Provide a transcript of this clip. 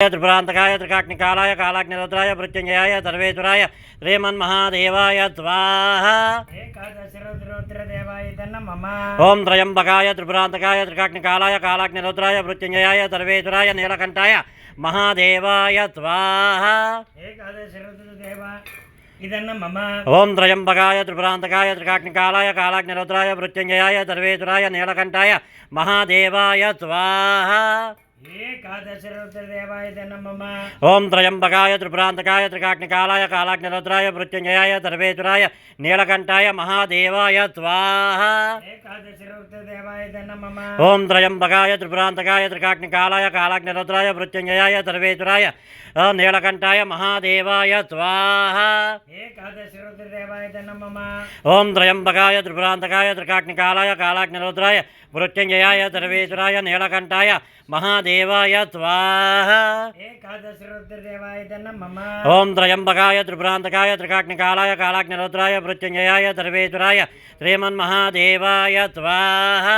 त्रिपुरान्तकाय त्रिकाग्निकालाय कालाग्निरुद्राय मृत्युञ्जयाय सर्वेश्वराय श्रीमन्महादेवाय स्वाहा। ओं त्र्यम्बकाय त्रिपुरान्तकाय त्रिकाग्निकालाय कालाग्निरुद्राय मृत्युञ्जयाय सर्वेश्वराय नीलकण्ठाय महादेवाय स्वाहा। ओं त्र्यम्बकाय त्रिपुरान्तकाय त्रिकाग्निकालाय कालाग्निरुद्राय मृत्युञ्जयाय सर्वेश्वराय नीलकण्ठाय महादेवाय स्वाहा। ओं त्र्यम्बकाय त्रिपुरान्तकाय त्रिकाग्निकालाय कालाग्निरुद्राय मृत्युञ्जयाय सर्वेश्वराय नीलकण्ठाय महादेवाय स्वाहा। ओं त्र्यम्बकाय त्रिपुरान्तकाय त्रिकाग्निकालाय कालाग्निरुद्राय मृत्युञ्जयाय सर्वेश्वराय नीलकण्ठाय महादेवाय स्वाहा। ओं त्र्यम्बकाय त्रिपुरान्तकाय त्रिकाग्निकालाय कालाग्निरुद्राय मृत्युञ्जयाय सर्वेश्वराय नीलकण्ठाय महादेवाय स्वाहा। ओं त्र्यम्बकाय त्रिपुरान्तकाय त्रिकाग्निकालाय कालाग्निरुद्राय मृत्युञ्जयाय सर्वेश्वराय श्रीमन्महादेवाय स्वाहा।